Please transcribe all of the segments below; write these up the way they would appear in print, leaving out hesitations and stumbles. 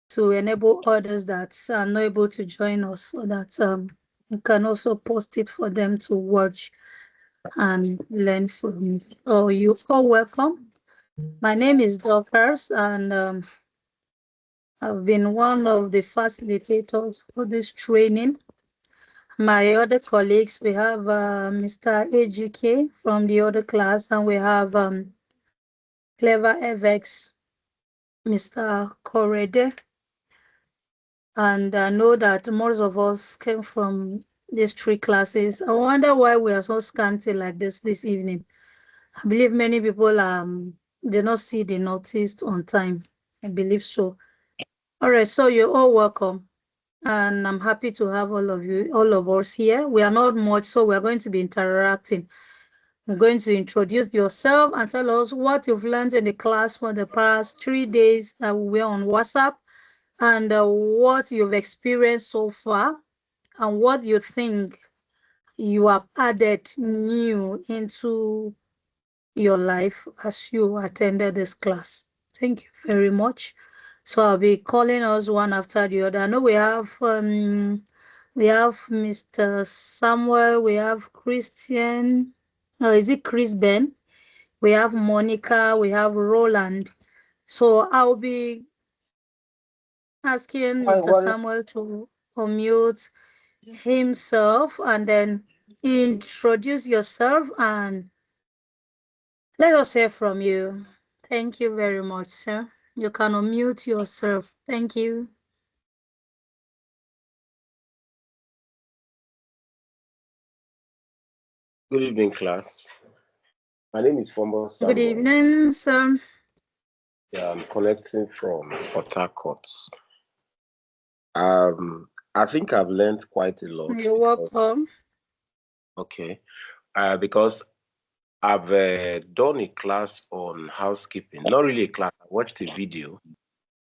to enable others that are not able to join us so that you can also post it for them to watch and learn from it. Oh, you all welcome. My name is Dorcas, and I've been one of the facilitators for this training. My other colleagues, we have Mr. AGK from the other class, and we have Clever FX, Mr. Korede. And I know that most of us came from these three classes. I wonder why we are so scanty like this evening. I believe many people did not see the notice on time. I believe so. All right, so you're all welcome. And I'm happy to have all of you, all of us here. We are not much, so we're going to be interacting. I'm going to introduce yourself and tell us what you've learned in the class for the past 3 days that we were on WhatsApp, and what you've experienced so far, and what you think you have added new into your life as you attended this class. Thank you very much. So I'll be calling us one after the other. I know we have Mr. Samuel, we have Christian, is it Chris Ben? We have Monica, we have Roland. So I'll be asking Hi, Mr. what? Samuel to unmute himself and then introduce yourself and let us hear from you. Thank you very much, sir. You can unmute yourself. Thank you. Good evening, class. My name is Fombo Good Samuel. evening, sir. Yeah, I'm connecting from Port Harcourt. I think I've learned quite a lot You're because welcome. okay, because I've done a class on housekeeping. Not really a class. I watched a video,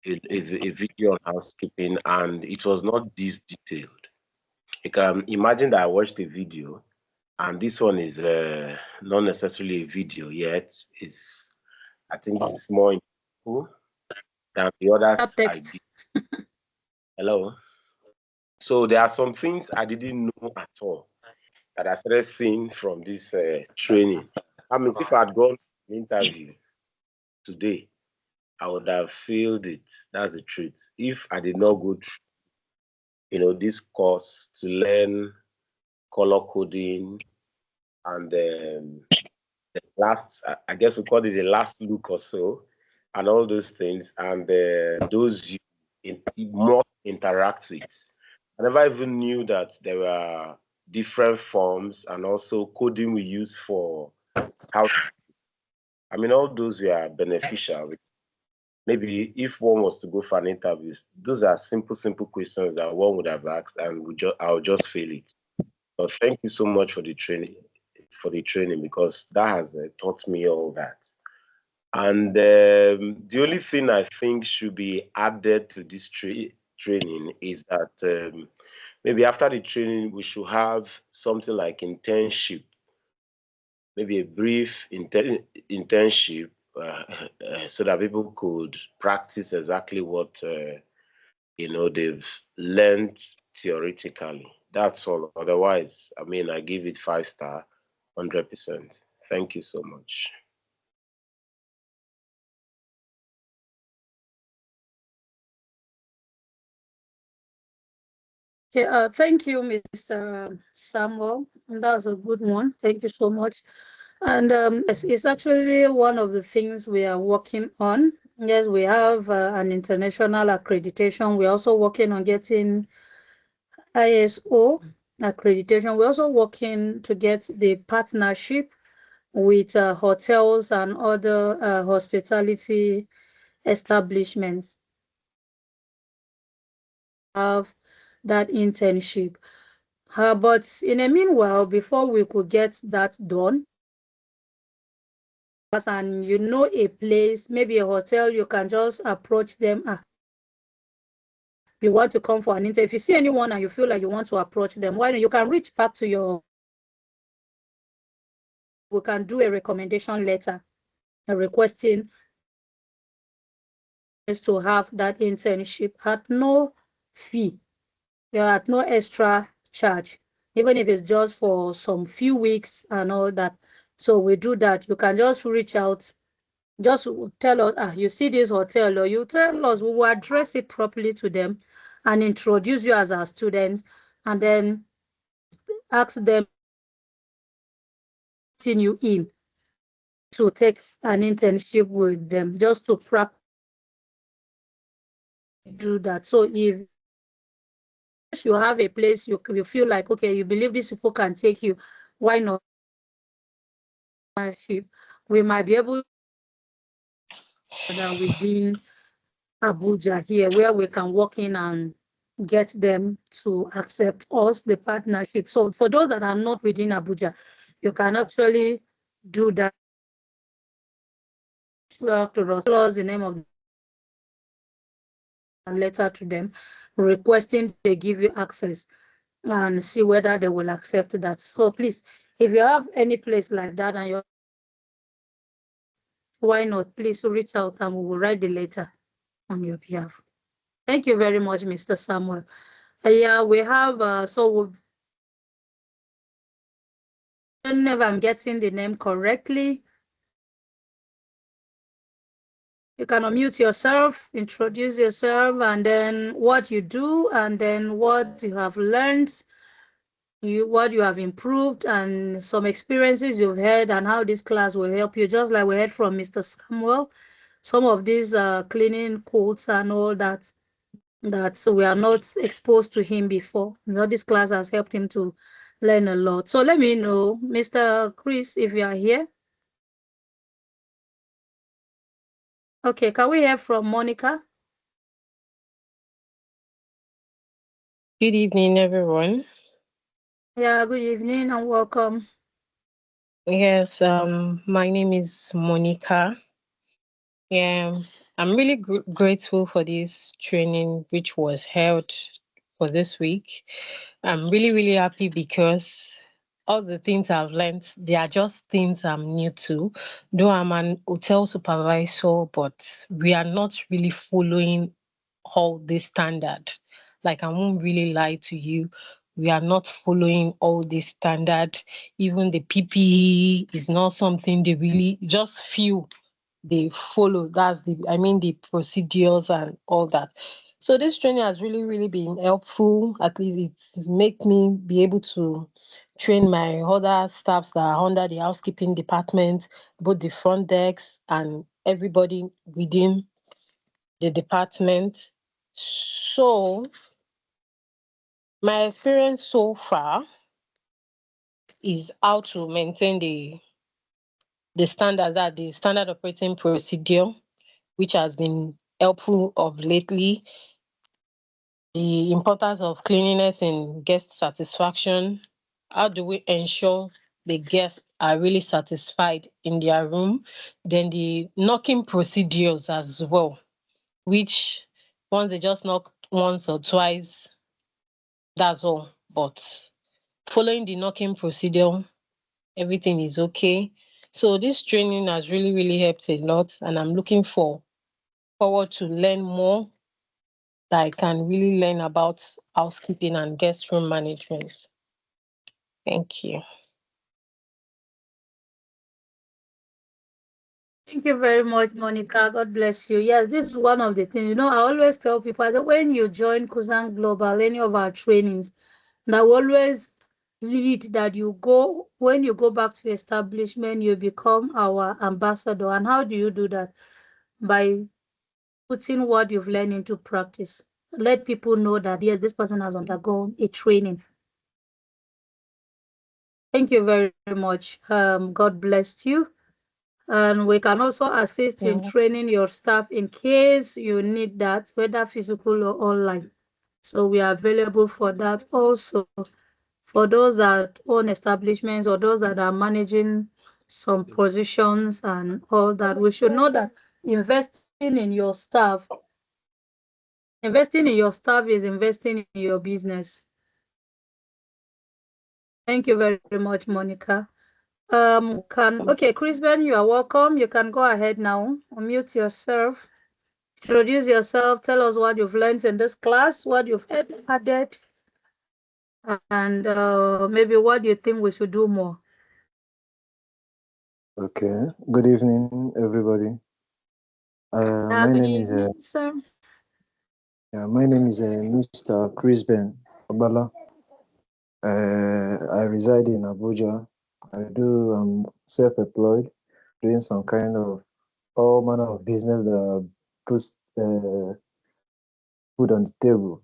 a video on housekeeping, and it was not this detailed. You can imagine that I watched a video, and this one is not necessarily a video yet. It's I think this is more impactful than the others I Subtext. did. Hello. So there are some things I didn't know at all that I started seeing from this training. I mean, if I had gone to an interview today, I would have failed it. That's the truth. If I did not go through, this course to learn color coding and the last, I guess we call it the last look or so, and all those things, and those you must interact with. I never even knew that there were different forms and also coding we use for how. I mean, all those were beneficial. Maybe if one was to go for an interview, those are simple questions that one would have asked, and I'll just fail it. But thank you so much for the training because that has taught me all that. And the only thing I think should be added to this training is that maybe after the training, we should have something like internship, maybe a brief internship, so that people could practice exactly what they've learned theoretically. That's all. Otherwise, I mean, I give it 5 star, 100%. Thank you so much. Okay, thank you, Mr. Samuel. That was a good one. Thank you so much. And it's actually one of the things we are working on. Yes, we have an international accreditation. We're also working on getting ISO accreditation. We're also working to get the partnership with hotels and other hospitality establishments. Have that internship. But in the meanwhile, before we could get that done, and a place, maybe a hotel, you can just approach them. You want to come for an interview. If you see anyone and you feel like you want to approach them, why don't you can reach back to we can do a recommendation letter requesting is to have that internship at no fee. You're at no extra charge, even if it's just for some few weeks and all that. So we do that. You can just reach out, just tell us, you see this hotel, or you tell us, we will address it properly to them and introduce you as our students, and then ask them you in to take an internship with them, just to practice do that. So if you have a place you feel like, okay, you believe these people can take you, why not? We might be able that within Abuja here, where we can walk in and get them to accept us the partnership. So for those that are not within Abuja, you can actually do that. To us, tell us the name of the letter to them requesting they give you access, and see whether they will accept that. So please, if you have any place like that and you're, why not, please reach out and we will write the letter on your behalf. Thank you very much, Mr. Samuel. Yeah, we have, I don't know if I'm getting the name correctly. You can unmute yourself, introduce yourself, and then what you do, and then what you have learned, what you have improved, and some experiences you've had, and how this class will help you. Just like we heard from Mr. Samuel, some of these cleaning codes and all that we are not exposed to him before. This class has helped him to learn a lot. So let me know, Mr. Chris, if you are here. Okay, can we hear from Monica? Good evening, everyone. Yeah, good evening and welcome. Yes, my name is Monica. Yeah, I'm really grateful for this training which was held for this week. I'm really, really happy because all the things I've learned, they are just things I'm new to. Though I'm an hotel supervisor, but we are not really following all this standard. Like, I won't really lie to you. We are not following all this standard. Even the PPE is not something they really just feel they follow. That's the procedures and all that. So this training has really, really been helpful. At least it's make me be able to train my other staffs that are under the housekeeping department, both the front desks and everybody within the department. So my experience so far is how to maintain the standard operating procedure, which has been helpful of lately. The importance of cleanliness in guest satisfaction. How do we ensure the guests are really satisfied in their room? Then the knocking procedures as well, which once they just knock once or twice, that's all. But following the knocking procedure, everything is okay. So this training has really, really helped a lot, and I'm looking forward to learn more that I can really learn about housekeeping and guest room management. Thank you. Thank you very much, Monica. God bless you. Yes, this is one of the things. I always tell people, I say, when you join Kuzan Global, any of our trainings, that we always lead that when you go back to establishment, you become our ambassador. And how do you do that? By putting what you've learned into practice. Let people know that, yes, this person has undergone a training. Thank you very much. God bless you. And we can also assist in training your staff in case you need that, whether physical or online. So we are available for that also. For those that own establishments or those that are managing some positions and all that, we should know that investing in your staff is investing in your business. Thank you very much, Monica. Okay, Chris Ben, you are welcome. You can go ahead now. Unmute yourself. Introduce yourself. Tell us what you've learned in this class, what you've added, and maybe what you think we should do more. Okay. Good evening, everybody. My Good name is evening, sir. Mr. Chris Ben Obala. I reside in Abuja. I'm self-employed, doing some kind of all manner of business that puts food on the table.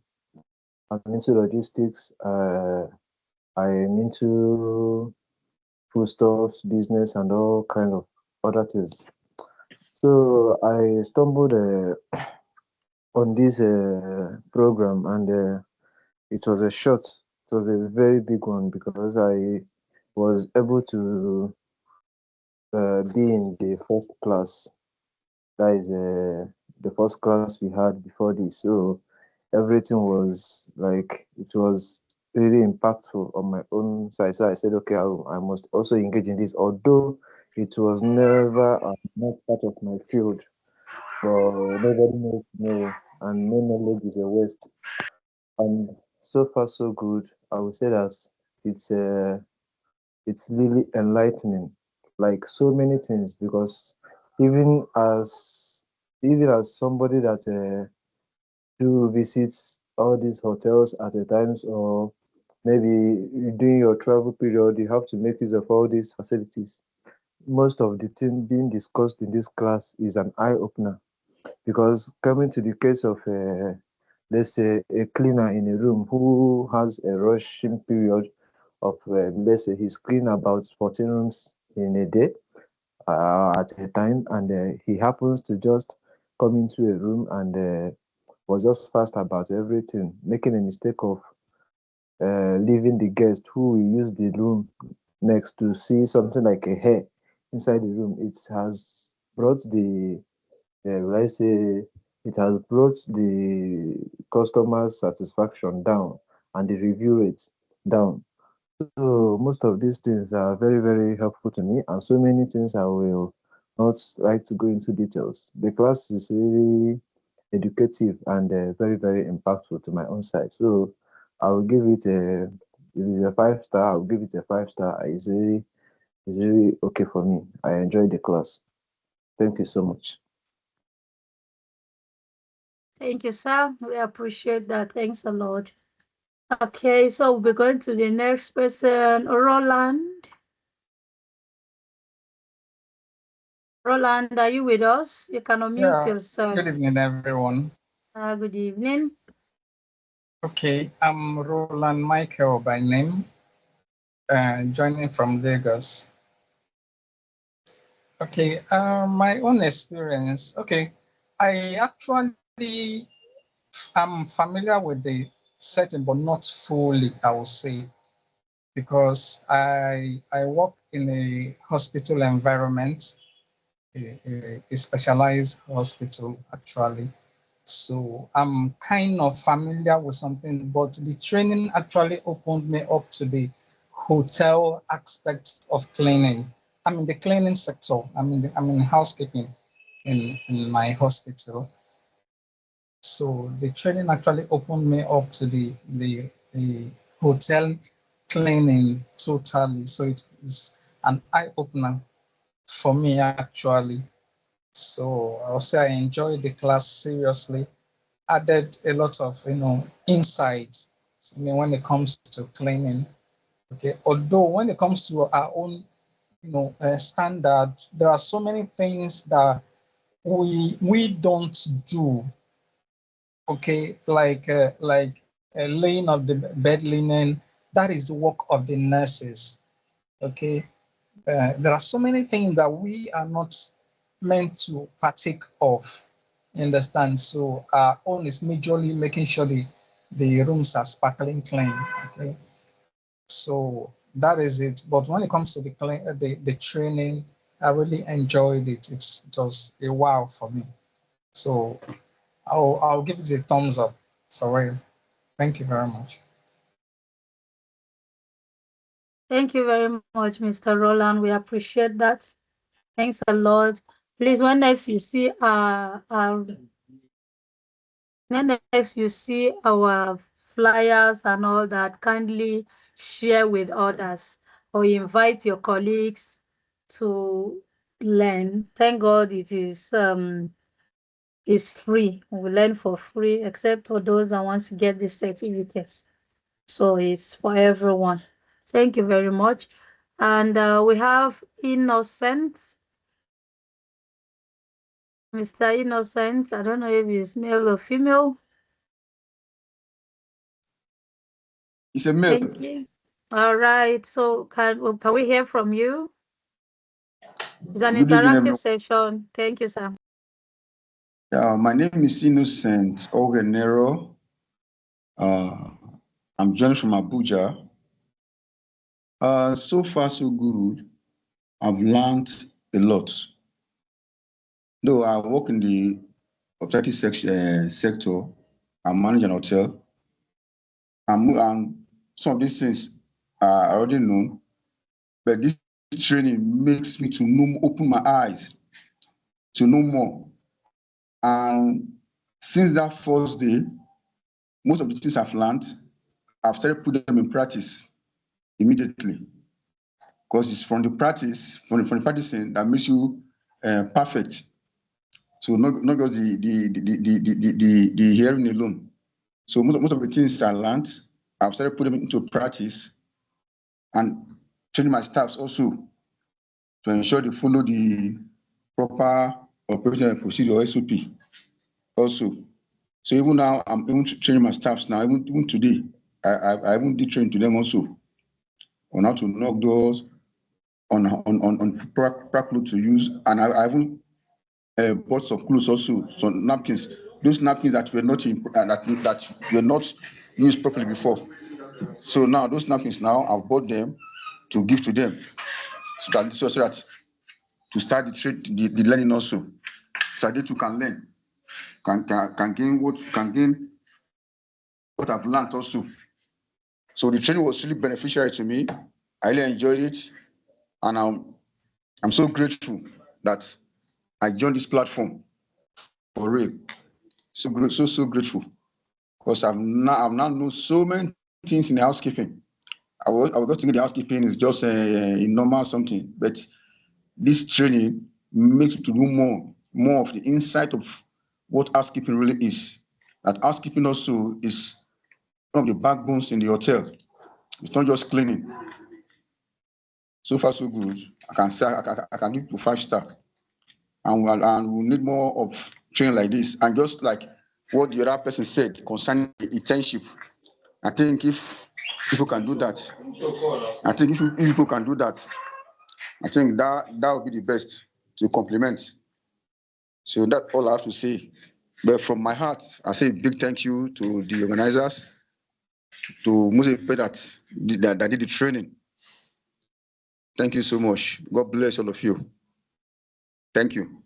I'm into logistics. I'm into foodstuffs business and all kind of other things. So I stumbled on this program, and it was it was a very big one because I was able to be in the first class. That is the first class we had before this. So everything was like, it was really impactful on my own side. So I said, okay, I must also engage in this, although it was never not part of my field. But nobody knows no, and no knowledge is a waste. And so far so good. I would say that it's it's really enlightening, like so many things. Because even as even as somebody that do visits all these hotels at a times, or maybe during your travel period, you have to make use of all these facilities. Most of the thing being discussed in this class is an eye opener, because coming to the case of let's say a cleaner in a room who has a rushing period of let's say he's clean about 14 rooms in a day at a time, and he happens to just come into a room and was just fast about everything, making a mistake of leaving the guest who will use the room next to see something like a hair inside the room. It has brought the will I say, it has brought the customer's satisfaction down and the review rates down. So most of these things are very, very helpful to me, and so many things I will not like to go into details. The class is really educative and very, very impactful to my own side. So I will give it a, if it's a 5 star, I'll give it a 5 star. It's really okay for me. I enjoyed the class. Thank you so much. Thank you, sir. We appreciate that. Thanks a lot. Okay, so we're going to the next person, Roland. Roland, are you with us? You can unmute yourself. Good evening, everyone. Good evening. Okay, I'm Roland Michael by name, joining from Lagos. Okay, my own experience. Okay, I actually am familiar with the setting, but not fully, I would say, because I work in a hospital environment, a specialized hospital actually. So I'm kind of familiar with something, but the training actually opened me up to the hotel aspect of cleaning. I'm in the cleaning sector. I'm in housekeeping in my hospital. So the training actually opened me up to the hotel cleaning totally. So it is an eye opener for me actually. So I'll say I enjoyed the class seriously, added a lot of insights. When it comes to cleaning. Okay, although when it comes to our own standard, there are so many things that we don't do. Okay, like laying of the bed linen, that is the work of the nurses. Okay, there are so many things that we are not meant to partake of. You understand? So our own is majorly making sure the rooms are sparkling clean. Okay, so that is it. But when it comes to the training, I really enjoyed it. It's just a wow for me. So I'll give it a thumbs up for real. Thank you very much. Thank you very much, Mr. Roland. We appreciate that. Thanks a lot. Please, when next you see our Then next you see our flyers and all that. Kindly share with others or invite your colleagues to learn. Thank God it is free. We learn for free, except for those that want to get the certificates. So it's for everyone. Thank you very much. And we have Innocent, Mr. Innocent. I don't know if he's male or female. It's a male. Thank you. All right. So can we hear from you? It's an Good evening, interactive everyone. session. Thank you, sir. My name is Innocent Ogenero. I'm joining from Abuja. So far, so good. I've learned a lot. Though I work in the hospitality sector, I manage an hotel. And some of these things are already known, but this training makes me to know, open my eyes to know more. And since that first day, most of the things I've learned, I've started putting them in practice immediately. Because it's from the practice, from the practicing that makes you perfect. So not just the hearing alone. So most of the things I learned, I've started putting them into practice and training my staffs also to ensure they follow the proper operational procedure SOP also. So even now, I'm even training my staffs now, even today, I even did train to them also on how to knock doors, on proper clothes to use, and I even bought some clothes also, some napkins. Those napkins that were not that were not used properly before. So now those napkins now I've bought them to give to them, so that to start the learning also, so that they too can learn, can gain what I've learned also. So the training was really beneficial to me. I really enjoyed it, and I'm so grateful that I joined this platform for real. So grateful, because I've now known so many things in the housekeeping. I was just thinking the housekeeping is just a normal something, but this training makes you to do more of the insight of what housekeeping really is. That housekeeping also is one of the backbones in the hotel. It's not just cleaning. So far, so good. I can say I can give you 5 star, and we'll need more of training like this. And just like what the other person said concerning the internship, I think if people can do that, if people can do that, I think that would be the best to complement. So that's all I have to say. But from my heart, I say big thank you to the organizers, to Moses that did the training. Thank you so much. God bless all of you. Thank you.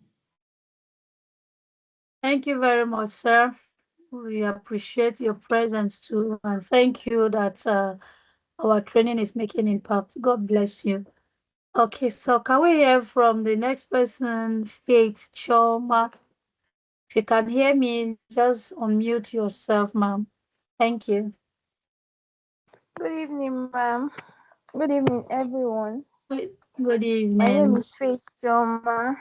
Thank you very much, sir. We appreciate your presence too, and thank you that our training is making impact. God bless you. Okay, so can we hear from the next person, Faith Choma? If you can hear me, just unmute yourself, ma'am. Thank you. Good evening, ma'am. Good evening, everyone. Good My name evening. is Faith Joma.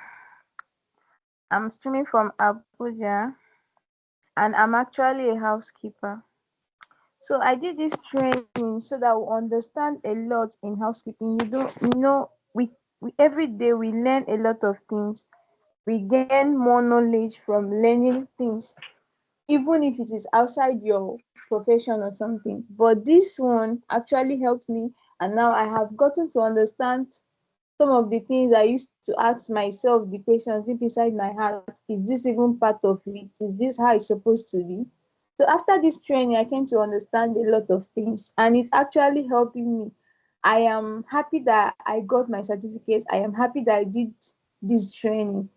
I'm streaming from Abuja, and I'm actually a housekeeper. So I did this training so that we understand a lot in housekeeping. We every day we learn a lot of things. We gain more knowledge from learning things, even if it is outside your profession or something. But this one actually helped me, and now I have gotten to understand some of the things I used to ask myself the questions deep inside my heart. Is this even part of it? Is this how it's supposed to be? So after this training, I came to understand a lot of things, and it's actually helping me. I am happy that I got my certificates. I am happy that I did this training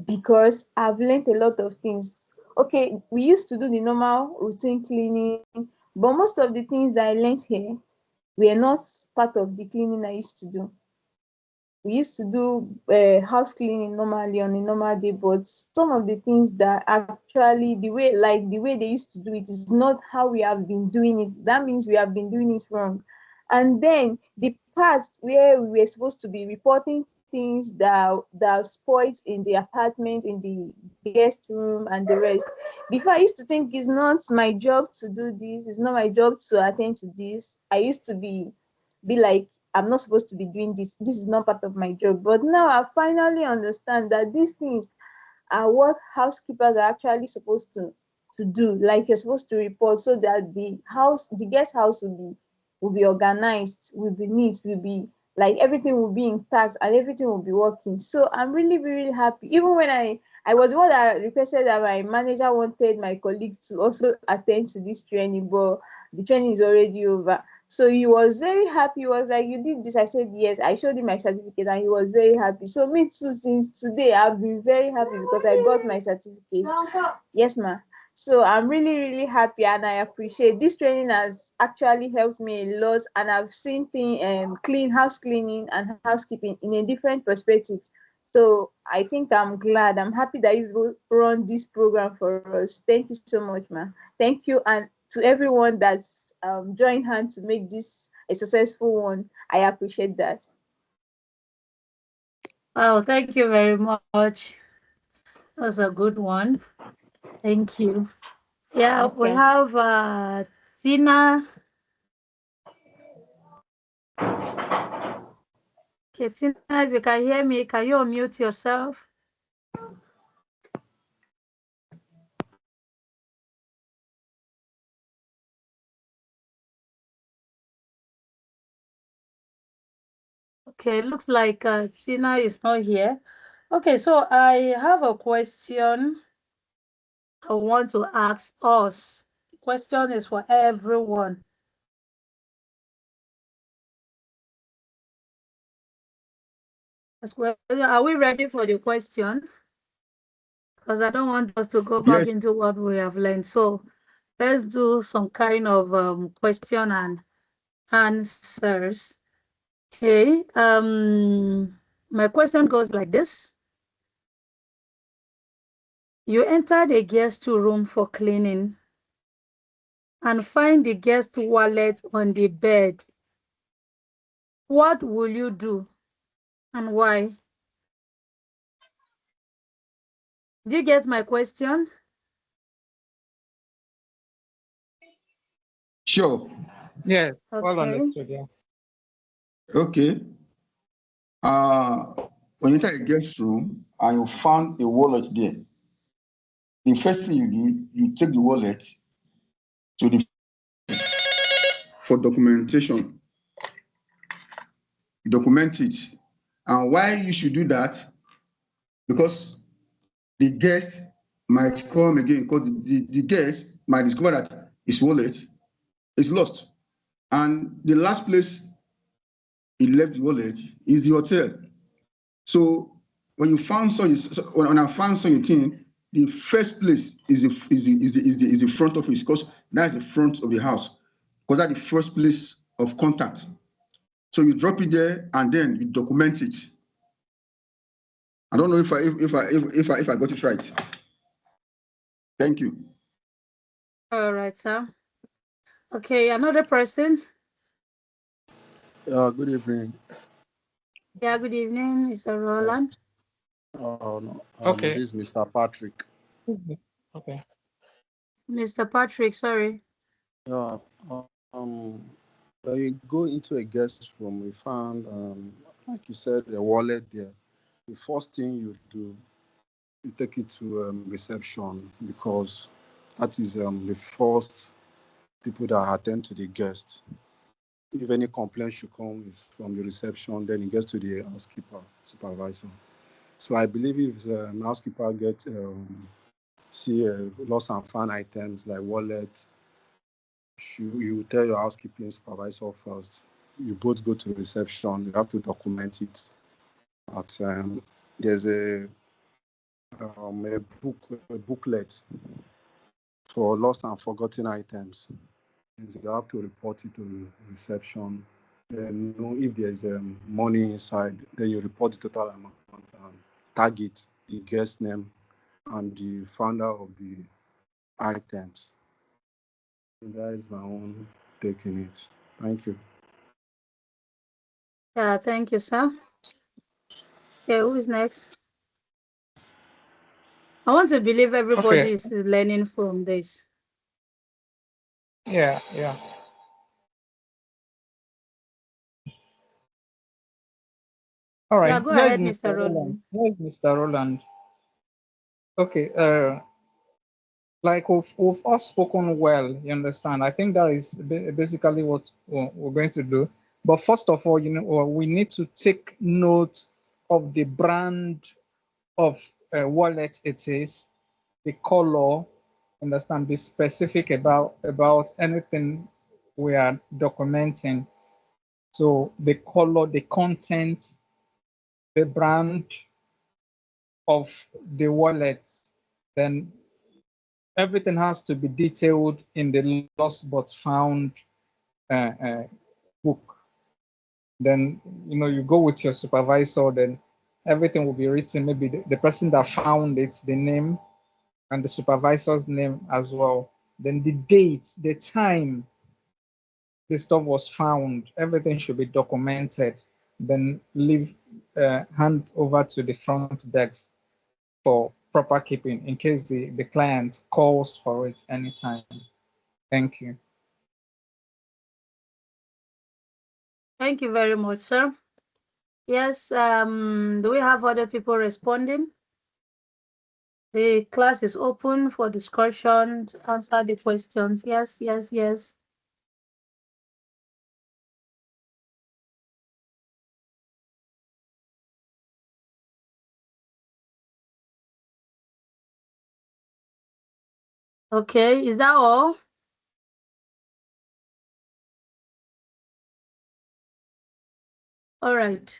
because I've learned a lot of things. Okay, we used to do the normal routine cleaning, but most of the things that I learned here were not part of the cleaning I used to do. we used to do house cleaning normally on a normal day, but some of the things that actually the way they used to do it is not how we have been doing it. That means we have been doing it wrong. And then the parts where we were supposed to be reporting things that are spoiled in the apartment, in the guest room and the rest. Before, I used to think it's not my job to do this, it's not my job to attend to this. I used to be like, I'm not supposed to be doing this. This is not part of my job. But now I finally understand that these things are what housekeepers are actually supposed to do. Like, you're supposed to report so that the guest house will be organized, will be neat, will be like everything will be intact and everything will be working. So I'm really, really happy. Even when I was the one that requested that my manager wanted my colleague to also attend to this training, but the training is already over. So he was very happy. He was like, "You did this?" I said, "Yes." I showed him my certificate and he was very happy. So me too, since today, I've been very happy because I got my certificate. Yes, ma. So I'm really, really happy and I appreciate this training has actually helped me a lot, and I've seen house cleaning and housekeeping in a different perspective. So I think I'm glad. I'm happy that you run this program for us. Thank you so much, ma. Thank you, and to everyone that's joined hand to make this a successful one. I appreciate that. Wow, thank you very much. That's a good one. Thank you. Yeah, we Okay. have Tina. Okay, Tina, if you can hear me, can you unmute yourself? Okay, looks like Tina is not here. Okay, so I have a question I want to ask us. The question is for everyone. Are we ready for the question? Because I don't want us to go back Yes. into what we have learned. So let's do some kind of question and answers. Okay. My question goes like this. You enter the guest room for cleaning and find the guest wallet on the bed. What will you do and why? Do you get my question? Sure. Yeah, well Okay. understood. Yeah. Okay. When you enter a guest room and you found a wallet there, the first thing you do, you take the wallet to the for documentation. You document it. And why you should do that? Because the guest might come again, because the guest might discover that his wallet is lost. And the last place he left the wallet is the hotel. So when you found when I found something, the first place is the front office, because that's the front of the house, because that's the first place of contact. So you drop it there and then you document it. I don't know if I got it right. Thank you. All right, sir. Okay, another person. Good evening. Yeah, good evening, Mr. Roland. No, Okay. this is Mr. Patrick. Okay. Mr. Patrick, sorry. Yeah, when you go into a guest room, we found, like you said, a wallet there. The first thing you do, you take it to reception, because that is the first people that attend to the guest. If any complaint should come from the reception, then it gets to the housekeeper, supervisor. So I believe if an housekeeper gets see lost and found items like wallet, you tell your housekeeping supervisor first. You both go to reception. You have to document it. But there's a booklet for lost and forgotten items. You have to report it to reception. then know if there's money inside. Then you report the total amount, target the guest name and the founder of the items. That is my own take in it. Thank you. Yeah, thank you, sir. Okay, who is next? I want to believe everybody Okay. is learning from this. Yeah. All Yeah, right. go Here is ahead, Mr. Mr. Roland. Roland. Here is Mr. Roland. Okay. Like we've all spoken well. You understand? I think that is basically what we're going to do. But first of all, we need to take note of the brand of wallet it is, the color. Understand? Be specific about anything we are documenting. So the color, the content, the brand of the wallet, then everything has to be detailed in the lost but found book. Then you go with your supervisor, then everything will be written, maybe the person that found it, the name, and the supervisor's name as well. Then the date, the time the stuff was found, everything should be documented. Then hand over to the front desk for proper keeping in case the client calls for it anytime. Thank you. Thank you very much, sir. Yes, do we have other people responding? The class is open for discussion to answer the questions. Yes. Okay, is that all? All right.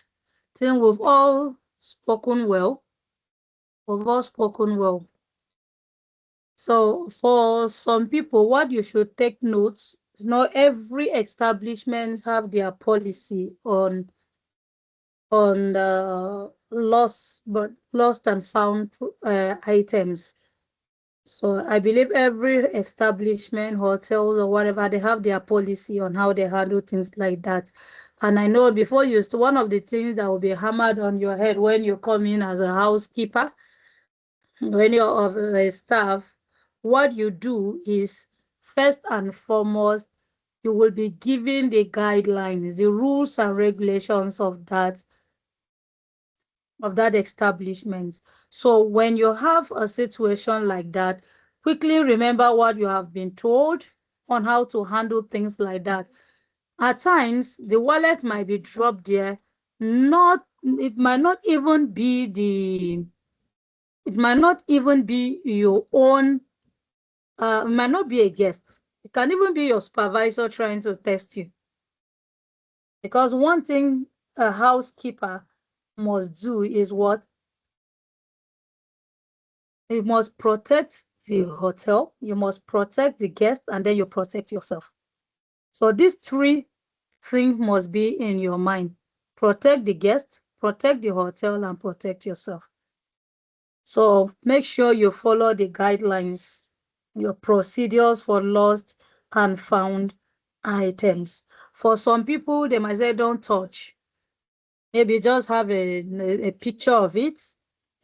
Then we've all spoken well. So for some people, what you should take notes, not every establishment have their policy on the lost and found items. So I believe every establishment, hotels or whatever, they have their policy on how they handle things like that. And I know before you, one of the things that will be hammered on your head when you come in as a housekeeper, when you're of the staff, what you do is first and foremost, you will be given the guidelines, the rules and regulations of that establishment. So when you have a situation like that, quickly remember what you have been told on how to handle things like that. At times, the wallet might be dropped there. It might not even be your own, it might not be a guest. It can even be your supervisor trying to test you. Because one thing a housekeeper must do is what? You must protect the hotel, you must protect the guest, and then you protect yourself. So these three things must be in your mind. Protect the guest, protect the hotel, and protect yourself. So make sure you follow the guidelines, your procedures for lost and found items. For some people, they might say, don't touch. Maybe just have a picture of it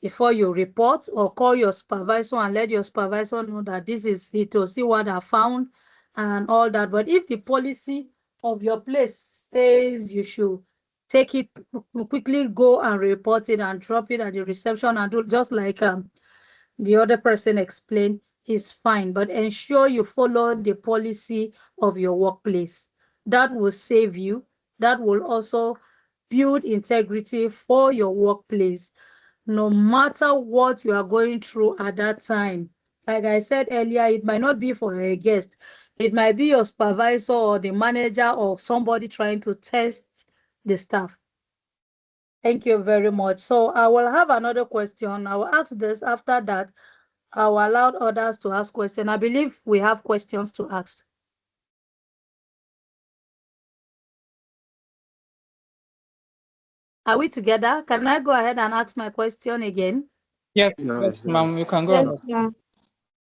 before you report, or call your supervisor and let your supervisor know that this is it, to see what I found and all that. But if the policy of your place says you should take it, quickly go and report it and drop it at the reception and do just like the other person explained, is fine. But ensure you follow the policy of your workplace. That will save you. That will also build integrity for your workplace, no matter what you are going through at that time. Like I said earlier, it might not be for a guest. It might be your supervisor or the manager or somebody trying to test the staff. Thank you very much. So I will have another question. I will ask this. After that, I will allow others to ask questions. I believe we have questions to ask. Are we together? Can I go ahead and ask my question again? Yes, Yes, ma'am, you yes. can go Yes, ahead. ma'am.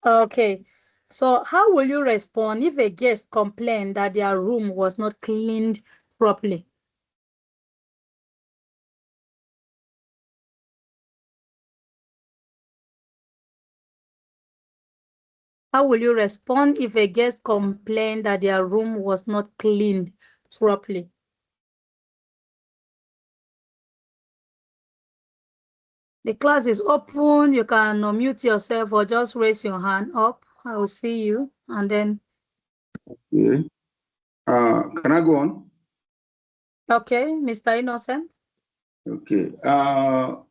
Okay. So how will you respond if a guest complained that their room was not cleaned properly? How will you respond if a guest complained that their room was not cleaned properly? The class is open. You can unmute yourself or just raise your hand up. I will see you. And then, Yeah. Can I go on? okay, Mr. Innocent. Okay.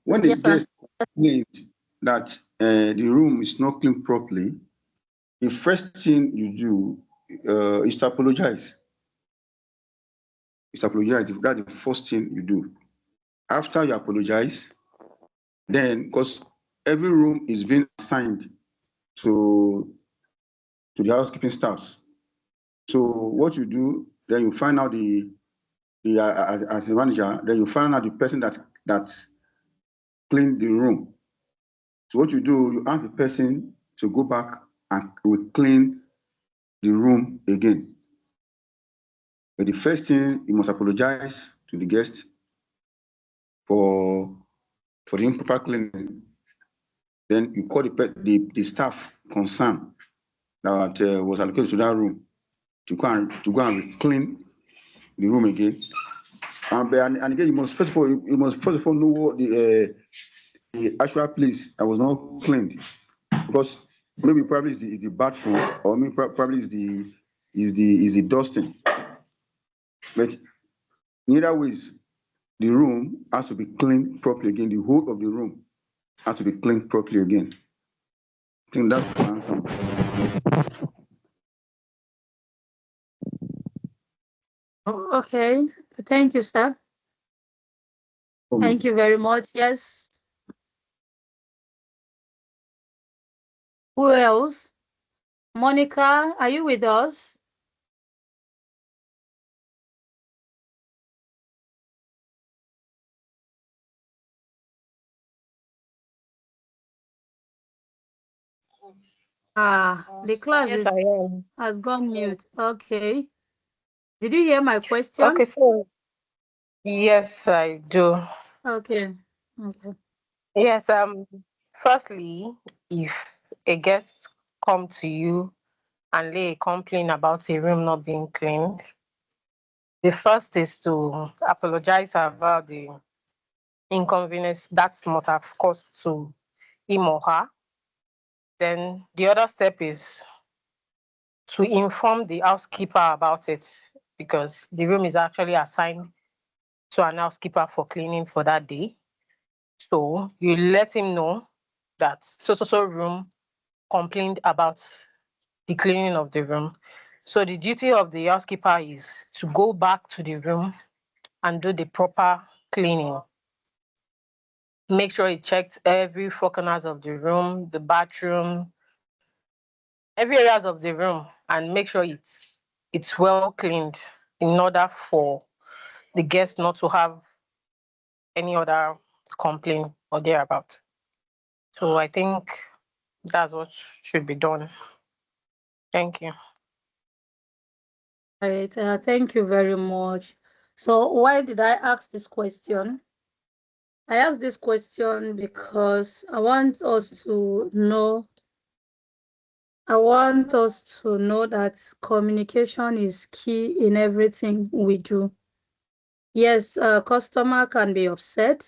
When the Yes, sir. guest complained that the room is not cleaned properly, the first thing you do is to apologize. Is to apologize. That's the first thing you do. After you apologize, then because every room is being assigned to the housekeeping staffs. So what you do, then you find out as a manager, then you find out the person that cleaned the room. So what you do, you ask the person to go back and clean the room again. But the first thing, you must apologize to the guest for the improper cleaning. Then you call the staff concerned that was allocated to that room to go and clean the room again. And again, you must first of all know what the actual place that was not cleaned, because maybe probably is the bathroom, or maybe probably is the dusting. But in either ways, the room has to be cleaned properly again. The whole of the room has to be cleaned properly again. I think that's the answer. Okay. Thank you, sir. Thank you very much. Yes. Who else? Monica, are you with us? The class Yes, I am. has gone mute. Okay. Did you hear my question? Okay, so yes, I do. Okay. Okay. Yes, firstly, if a guest come to you and lay a complaint about a room not being cleaned, the first is to apologize about the inconvenience that must have caused to him or her. Then the other step is to inform the housekeeper about it, because the room is actually assigned to an housekeeper for cleaning for that day. So you let him know that so room complained about the cleaning of the room. So the duty of the housekeeper is to go back to the room and do the proper cleaning. Make sure he checked every four corners of the room, the bathroom, every areas of the room, and make sure it's well cleaned in order for the guest not to have any other complaint or thereabout. So I think that's what should be done. Thank you. Right. Thank you very much. So why did I ask this question? I asked this question because I want us to know that communication is key in everything we do. Yes, a customer can be upset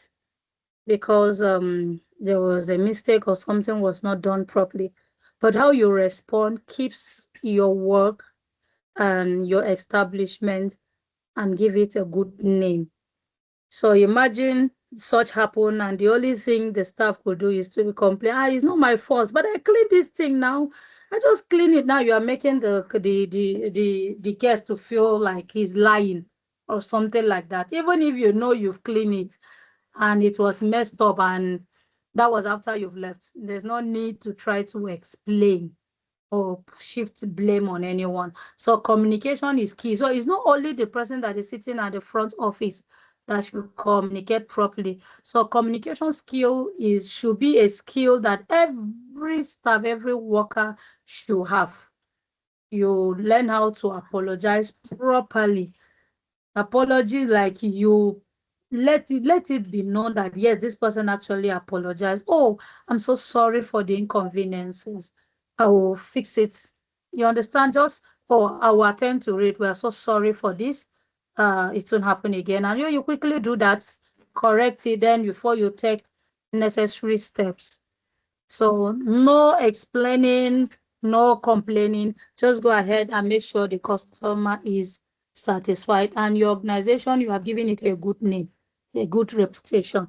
because there was a mistake or something was not done properly. But how you respond keeps your work and your establishment and give it a good name. So imagine such happen and the only thing the staff could do is to complain, it's not my fault, but I clean this thing now. I just clean it now. You are making the guest to feel like he's lying or something like that. Even if you know you've cleaned it and it was messed up and that was after you've left, there's no need to try to explain or shift blame on anyone. So communication is key. So it's not only the person that is sitting at the front office that should communicate properly. So communication skill should be a skill that every staff, every worker should have. You learn how to apologize properly. Apology, like you let it be known that yes, this person actually apologized. Oh, I'm so sorry for the inconveniences. I will fix it. You understand? Just, oh, I will attend to it. We are so sorry for this. It won't happen again. And you quickly do that, correct it, then before you take necessary steps. So no explaining, no complaining. Just go ahead and make sure the customer is satisfied, and your organization, you have given it a good name, a good reputation.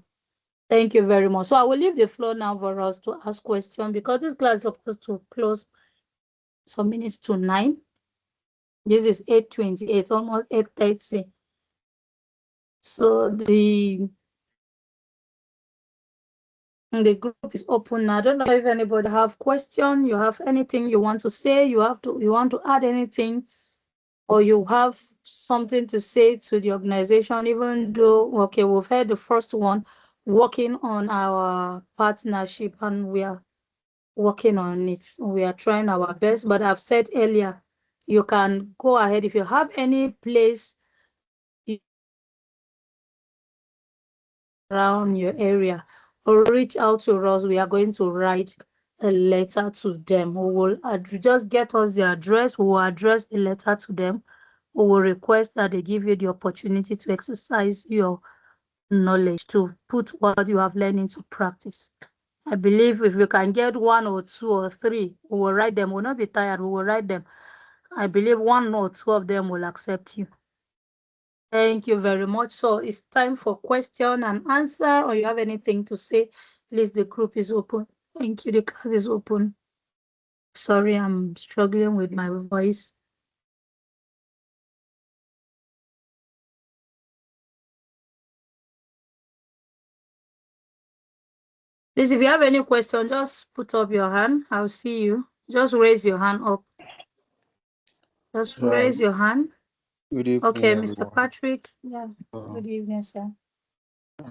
Thank you very much. So I will leave the floor now for us to ask questions, because this class is supposed to close some minutes to 9. This is 8:28, almost 8:30. So the group is open now. I don't know if anybody have question, you have anything you want to say, you want to add anything, or you have something to say to the organization, even though, okay, we've heard the first one, working on our partnership, and we are working on it. We are trying our best, but I've said earlier, you can go ahead if you have any place around your area, or reach out to us. We are going to write a letter to them. We will just get us the address. We will address the letter to them. We will request that they give you the opportunity to exercise your knowledge, to put what you have learned into practice. I believe if we can get 1 or 2 or 3, we will write them. We will not be tired. We will write them. I believe 1 or 2 of them will accept you. Thank you very much. So it's time for question and answer, or you have anything to say, please, the group is open. Thank you, the class is open. Sorry, I'm struggling with my voice. Please, if you have any question, just put up your hand. I'll see you. Just raise your hand up. Just raise your hand. Good evening, Okay, everyone. Mr. Patrick. Yeah. Good evening, sir.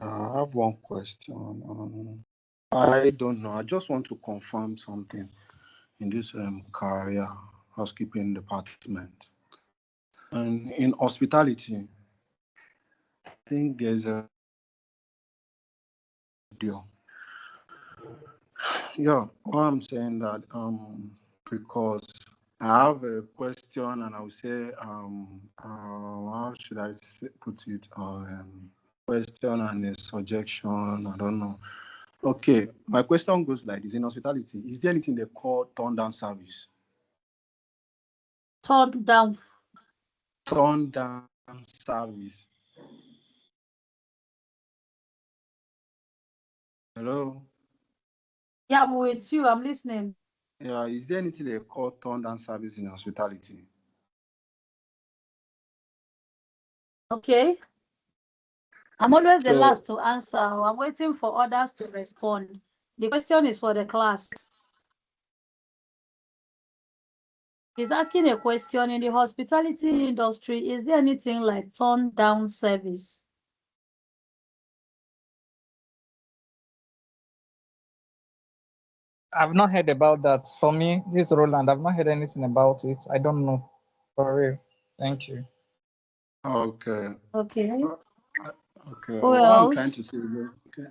I have one question. I don't know. I just want to confirm something in this career housekeeping department. And in hospitality, I think there's a deal. Yeah, what I'm saying that because I have a question, and I will say how should I put it? Question and a suggestion. I don't know. Okay, my question goes like this: in hospitality, is there anything they call turn down service? Turn down. Turn down service. Hello? Yeah, I'm with you. I'm listening. Yeah, is there anything they call turn down service in hospitality? Okay. I'm always the last to answer. I'm waiting for others to respond. The question is for the class. He's asking a question: in the hospitality industry, is there anything like turn down service? I've not heard about that. For me, this is Roland. I've not heard anything about it. I don't know. For real. Thank you. Okay. Okay. Okay. Who What I'm trying else? to say is, okay.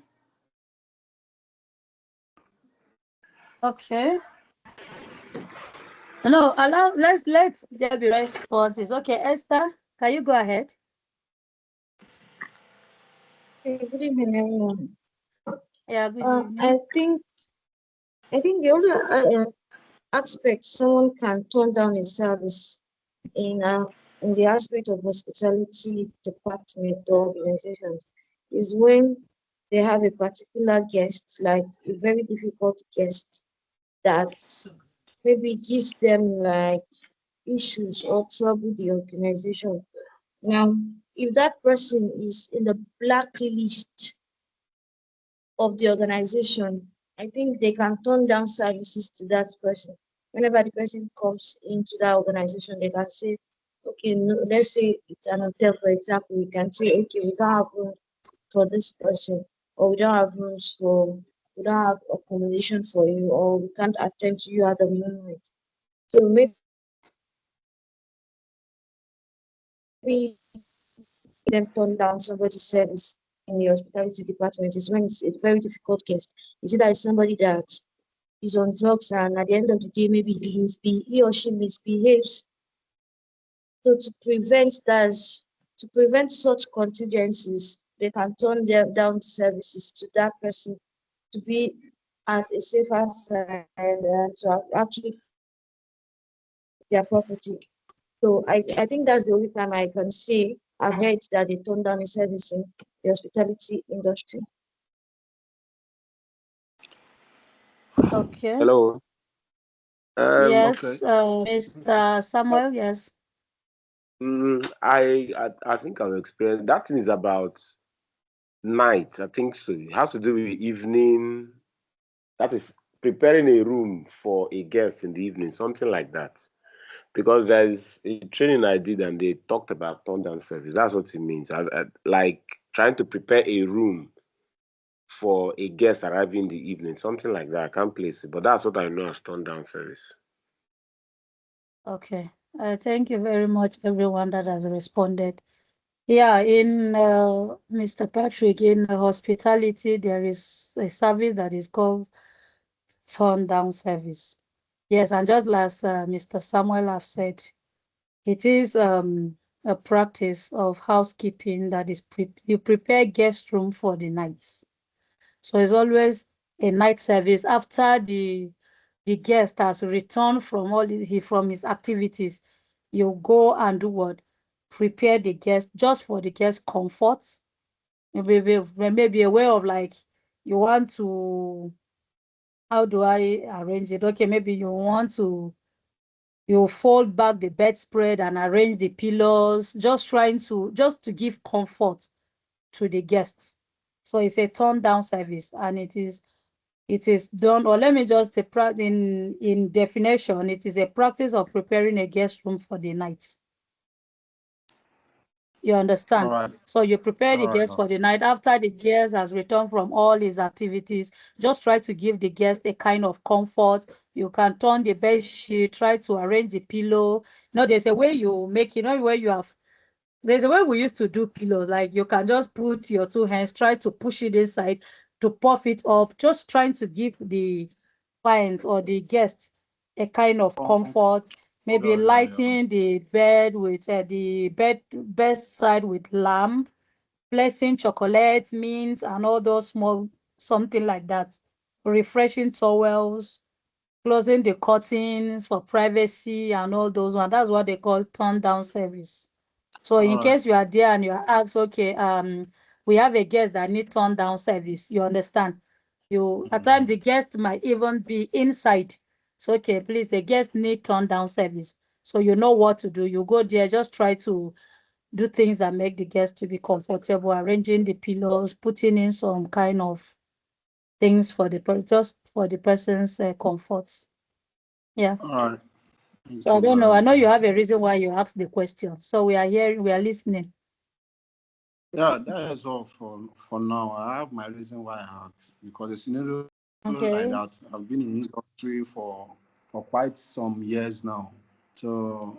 Okay. No, let's there be responses. Okay, Esther, can you go ahead? Good evening, everyone. Yeah, good evening. I think the only aspect someone can turn down a service in the aspect of hospitality department or organization is when they have a particular guest, like a very difficult guest, that maybe gives them like issues or trouble the organization. Now, if that person is in the blacklist of the organization, I think they can turn down services to that person. Whenever the person comes into that organization, they can say, okay, no, let's say it's an hotel, for example, we can say, okay, we don't have room for this person, or we don't have we don't have accommodation for you, or we can't attend to you at the moment. So maybe them turn down somebody's service in the hospitality department is when it's a very difficult case. Is it that it's somebody that is on drugs and at the end of the day, maybe he or she misbehaves. So to prevent such contingencies, they can turn down services to that person to be at a safer side and to actually their property. So I think that's the only time I can say I've heard that they turn down a service in the hospitality industry. Okay. Hello. Okay. Yes, Mr. Samuel, yes. I think I've experienced that thing is about night. I think so. It has to do with evening. That is preparing a room for a guest in the evening, something like that. Because there's a training I did and they talked about turn down service. That's what it means. Like trying to prepare a room for a guest arriving in the evening, something like that. I can't place it, but that's what I know as turn down service. Okay. Thank you very much, everyone that has responded. Yeah, in Mr. Patrick, in hospitality, there is a service that is called turn down service. Yes, and just as Mr. Samuel have said, it is a practice of housekeeping that is you prepare guest room for the nights. So it's always a night service after the guest has returned from from his activities. You go and do what? Prepare the guest just for the guest comfort. Maybe a way of like you want to, how do I arrange it? Okay, maybe you fold back the bedspread and arrange the pillows, just to give comfort to the guests. So it's a turn down service, and it is done, or let me just say, in definition, it is a practice of preparing a guest room for the night. You All understand? right. So you prepare the All right. guest for the night. After the guest has returned from all his activities, just try to give the guest a kind of comfort. You can turn the bed sheet, try to arrange the pillow. There's a way you make, where you have there's a way we used to do pillows, like you can just put your two hands, try to push it inside to puff it up, just trying to give the client or the guest a kind of comfort, maybe Yeah. lighting the bed with the bedside with lamp, placing chocolate, mints, and all those small something like that, refreshing towels, closing the curtains for privacy and all those ones. That's what they call turn down service. So All in right. case you are there and you are asked, okay, we have a guest that need turn down service, you understand? At times the guest might even be inside. So okay, please, the guest need turn down service. So you know what to do. You go there, just try to do things that make the guest to be comfortable, arranging the pillows, putting in some kind of things for just for the person's comforts. Yeah. All right. Thank So I you don't know. very I know you much. have a reason why you asked the question. So we are hearing, we are listening. Yeah, that is all for now. I have my reason why I asked because the scenario like Okay. that, I've been in industry for quite some years now. So,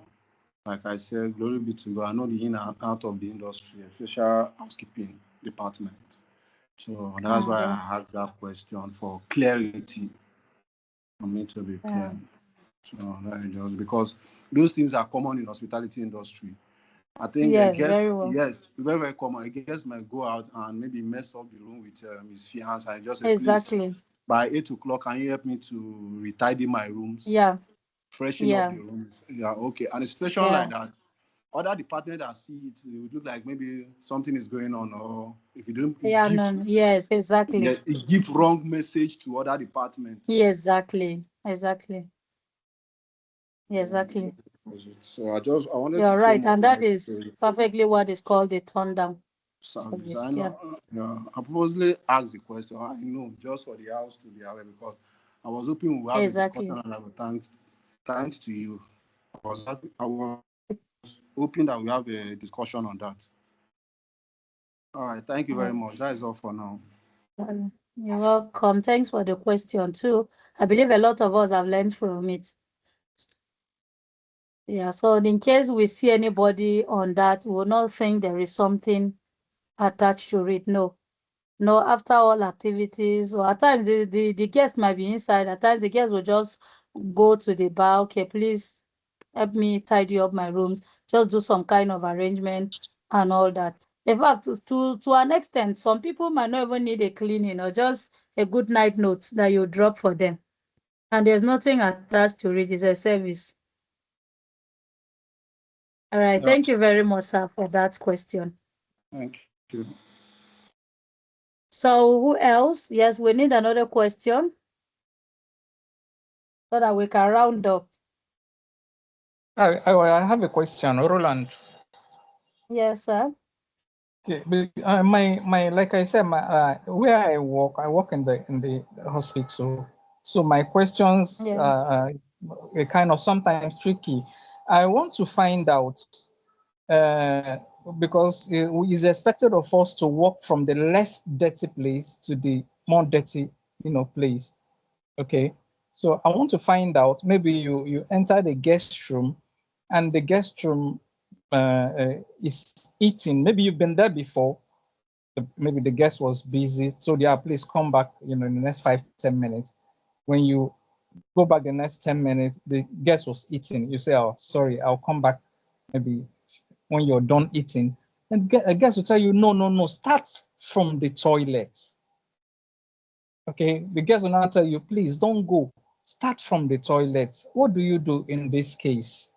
like I said, glory be to God. I know the in and out of the industry, especially housekeeping department. So that's why Okay. I asked that question for clarity, for me to be clear. So that is just because those things are common in hospitality industry. I think I Yes, guess very well. yes, very common. I guess might go out and maybe mess up the room with his fiance and just say, please, Exactly. by 8 o'clock, can you help me to retidy my rooms, Yeah. freshen up Yeah. the rooms? Yeah, okay. And a situation Yeah. like that, other department that see it, it would look like maybe something is going on, or if you don't, Yeah. No, no. Yes, exactly. it give wrong message to other departments. Yeah, exactly. Exactly. Exactly. So I wanted to You're throw right. more And that light is to perfectly what is called the turn down service. I service. Yeah. know, yeah, I purposely asked the question. I know just for the house to be aware because I was hoping we'll have a discussion Exactly. and I would thanks to you. I was happy. I was hoping that we have a discussion on that. All right, thank you very much. That is all for now. You're welcome. Thanks for the question too. I believe a lot of us have learned from it. Yeah, so in case we see anybody on that, we will not think there is something attached to it. No. No, after all activities, or at times the guest might be inside, at times the guest will just go to the bar, okay, please help me tidy up my rooms, just do some kind of arrangement and all that. In fact, to an extent, some people might not even need a cleaning or just a good night note that you drop for them. And there's nothing attached to it, it's a service. All right, Yeah. thank you very much, sir, for that question. Thank you. So who else? Yes, we need another question so that we can round up. I have a question, Roland. Yes, sir. Okay, my like I said, where I work in the hospital. So my questions are kind of sometimes tricky. I want to find out because it is expected of us to walk from the less dirty place to the more dirty, place. Okay, so I want to find out. Maybe you enter the guest room, and the guest room is eating. Maybe you've been there before. Maybe the guest was busy, so please come back. In the next 5-10 minutes. When you go back the next 10 minutes, the guest was eating. You say, "Oh, sorry, I'll come back maybe when you're done eating." And a guest will tell you, no, start from the toilet. Okay, the guest will now tell you, please don't go. Start from the toilet. What do you do in this case?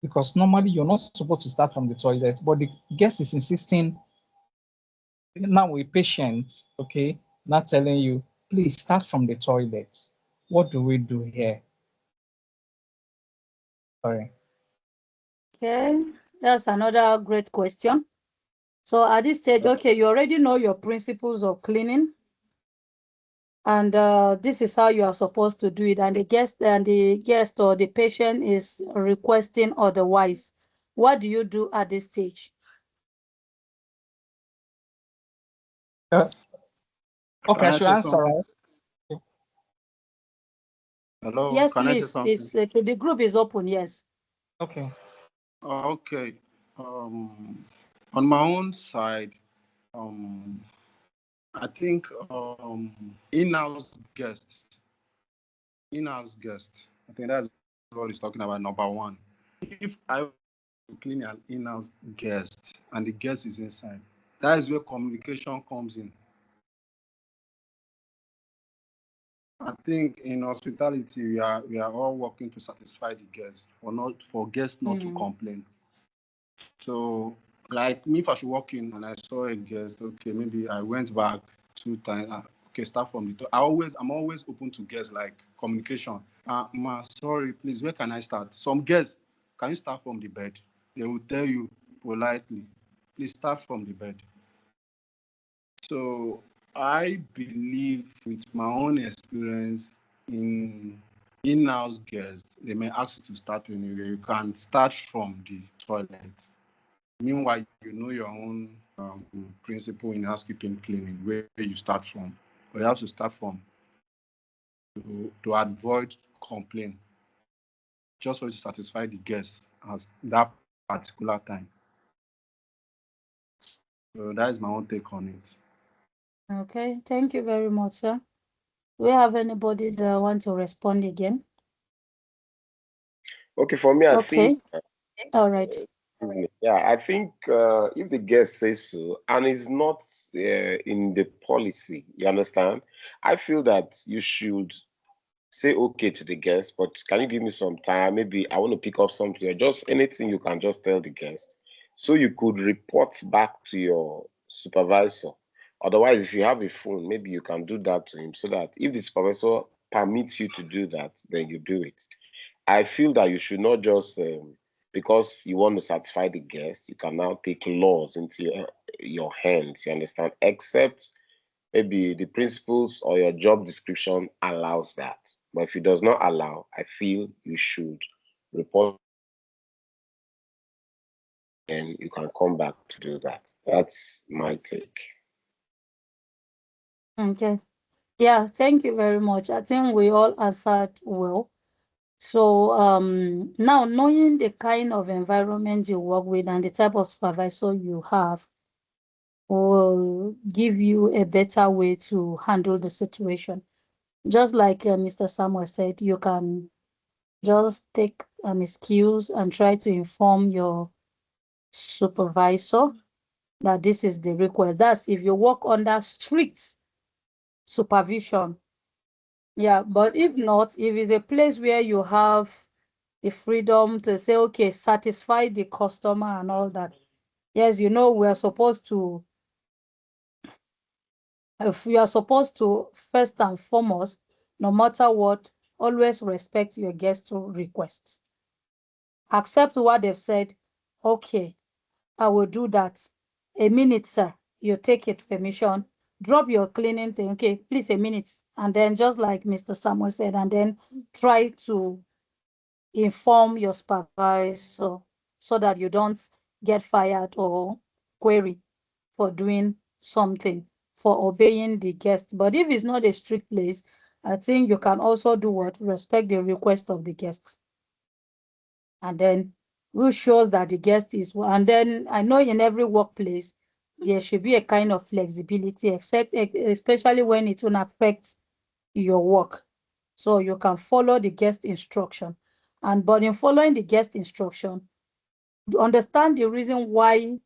Because normally you're not supposed to start from the toilet, but the guest is insisting. Now we're patient, okay, not telling you, please start from the toilet. What do we do here? Sorry. Okay, that's another great question. So at this stage, okay, you already know your principles of cleaning, and this is how you are supposed to do it. And the guest or the patient is requesting otherwise. What do you do at this stage? Okay, I should answer, right? Hello, Yes, can I say please. something? The group is open. Yes. Okay. Okay. On my own side, I think in-house guest. In-house guest. I think that's what he's talking about. Number one, if I clean an in-house guest and the guest is inside, that is where communication comes in. I think in hospitality we are all working to satisfy the guests for guests not to complain. So like me, if I should walk in and I saw a guest, okay, maybe I went back 2 times. Okay, start from the top. I'm always open to guests, like communication. Sorry, please, where can I start? Some guests, can you start from the bed? They will tell you politely, please start from the bed. So I believe with my own experience in-house guests, they may ask you to start anywhere. You can start from the toilet. Meanwhile, you know your own principle in housekeeping cleaning, where you start from. But you have to start from to avoid complaint, just for you to satisfy the guests at that particular time. So that is my own take on it. Okay. Thank you very much, sir. Do we have anybody that want to respond again? Okay, for me, I think. All right. Yeah, I think if the guest says so and it's not in the policy, you understand? I feel that you should say okay to the guest, but can you give me some time? Maybe I want to pick up something or just anything you can just tell the guest. So you could report back to your supervisor. Otherwise, if you have a phone, maybe you can do that to him so that if the supervisor permits you to do that, then you do it. I feel that you should not just because you want to satisfy the guest, you can now take laws into your hands. You understand? Except maybe the principles or your job description allows that. But if it does not allow, I feel you should report and you can come back to do that. That's my take. Okay. Yeah, thank you very much. I think we all answered well. So now knowing the kind of environment you work with and the type of supervisor you have will give you a better way to handle the situation. Just like Mr. Samuel said, you can just take an excuse and try to inform your supervisor that this is the request. That's if you work under strict supervision. Yeah, but if not, if it's a place where you have the freedom to say, okay, satisfy the customer and all that. Yes, we're supposed to, if we are supposed to, first and foremost, no matter what, always respect your guest requests. Accept what they've said. Okay, I will do that. A minute, sir. You take it, permission. Drop your cleaning thing. Okay, please, a minute. And then just like Mr. Samuel said, and then try to inform your supervisor so that you don't get fired or query for doing something, for obeying the guest. But if it's not a strict place, I think you can also do what? Respect the request of the guest. And then we'll show that the guest is, and then I know in every workplace, there should be a kind of flexibility, except especially when it will affect your work. So you can follow the guest instruction. But in following the guest instruction, understand the reason why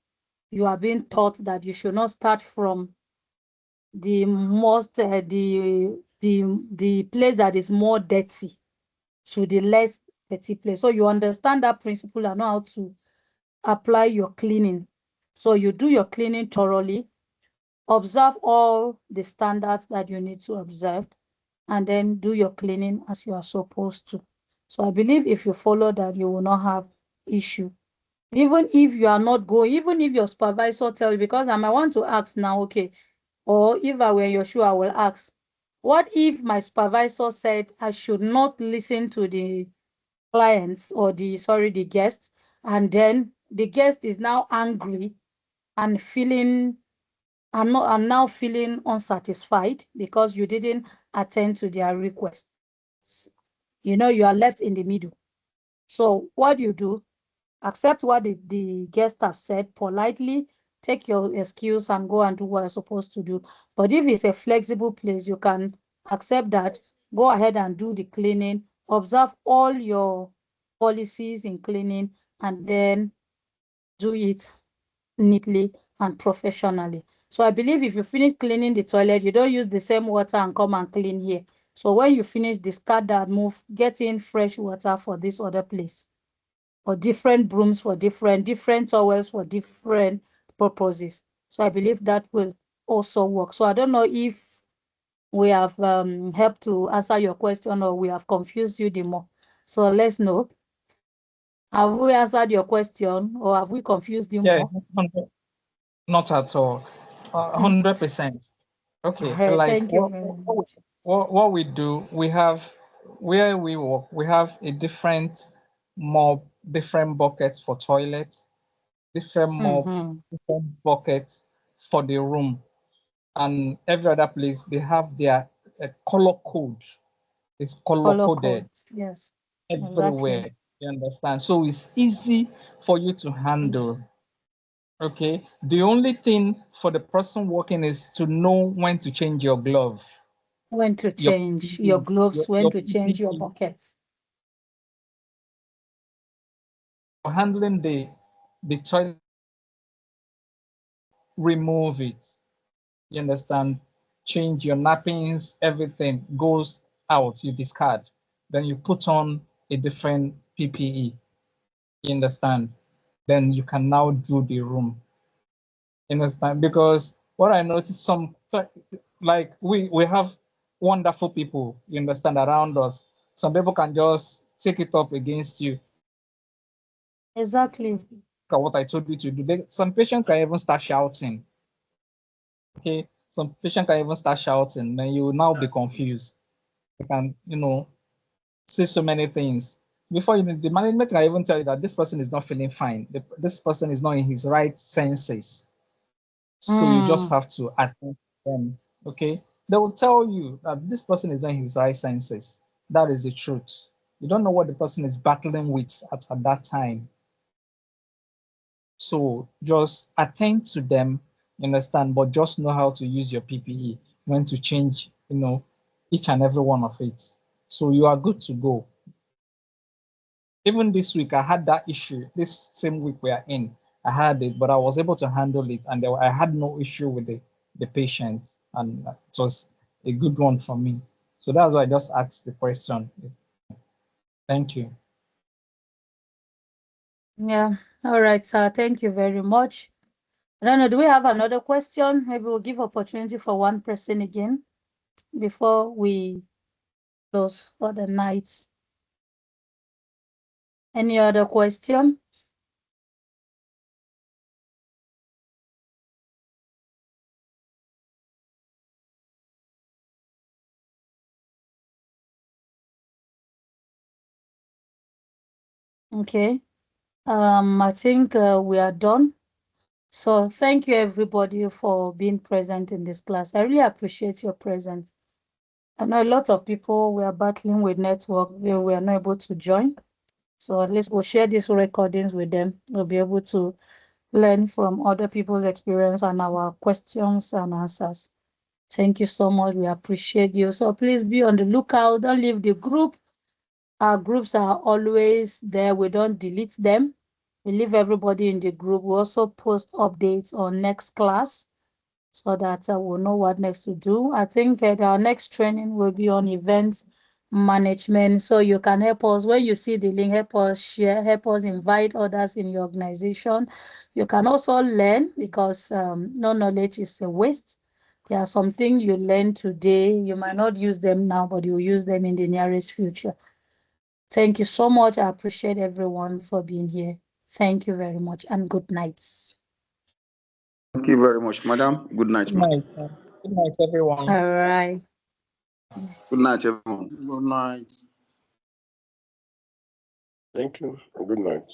you are being taught that you should not start from the most the place that is more dirty to the less dirty place. So you understand that principle and know how to apply your cleaning. So you do your cleaning thoroughly, observe all the standards that you need to observe, and then do your cleaning as you are supposed to. So I believe if you follow that, you will not have issue. Even if you are not going, even if your supervisor tells you, because I might want to ask now, okay, or if I were in your shoe, I will ask, what if my supervisor said I should not listen to the clients or the guests, and then the guest is now angry and now feeling unsatisfied because you didn't attend to their requests. You are left in the middle. So what you do, accept what the guests have said politely, take your excuse and go and do what you're supposed to do. But if it's a flexible place, you can accept that, go ahead and do the cleaning, observe all your policies in cleaning, and then do it neatly and professionally. So I believe if you finish cleaning the toilet, you don't use the same water and come and clean here. So when you finish, discard that, move, get in fresh water for this other place, or different brooms for different towels for different purposes. So I believe that will also work. So I don't know if we have helped to answer your question or we have confused you the more. So let's know. Have we answered your question or have we confused you Yeah, more? not at all. 100%. Okay, like Thank you very much. what we do, we have where we work, we have a different buckets for toilets, different buckets for the room, and every other place they have their color code. It's color Color coded codes, yes, exactly. everywhere. You understand? So it's easy for you to handle. Okay. The only thing for the person working is to know when to change your glove, When to your change your PPE, gloves, when your to change your PPE, buckets. for handling the toilet, remove it. You understand? Change your nappings, everything goes out, you discard. Then you put on a different PPE. You understand? Then you can now do the room. You understand? Because what I noticed, like we have wonderful people, you understand, around us. Some people can just take it up against you. Exactly. What I told you to do. Some patients can even start shouting. Okay, some patients can even start shouting. Then you will now be confused. You can, say so many things. before you, the management can even tell you that this person is not feeling fine. This person is not in his right senses. So you just have to attend to them. Okay. They will tell you that this person is not in his right senses. That is the truth. You don't know what the person is battling with at that time. So just attend to them, you understand, but just know how to use your PPE, when to change, each and every one of it. So you are good to go. Even this week, I had that issue. This same week we are in, I had it, but I was able to handle it, and I had no issue with the patient, and it was a good one for me. So that's why I just asked the question. Thank you. Yeah. All right, sir. Thank you very much. I don't know. Do we have another question? Maybe we'll give opportunity for one person again before we close for the night. Any other question? Okay. I think we are done. So thank you everybody for being present in this class. I really appreciate your presence. I know a lot of people were battling with network. They were not able to join. So at least we'll share these recordings with them. We'll be able to learn from other people's experience and our questions and answers. Thank you so much. We appreciate you. So please be on the lookout. Don't leave the group. Our groups are always there. We don't delete them. We leave everybody in the group. We also post updates on next class so that we'll know what next to do. I think our next training will be on events management. So you can help us when you see the link, help us share, help us invite others in your organization. You can also learn because no knowledge is a waste. There are some things you learn today. You might not use them now, but you'll use them in the nearest future. Thank you so much. I appreciate everyone for being here. Thank you very much and good night. Thank you very much, madam. Good night. Good night. Good night, everyone. All right. Good night, everyone. Good night. Thank you. Good night.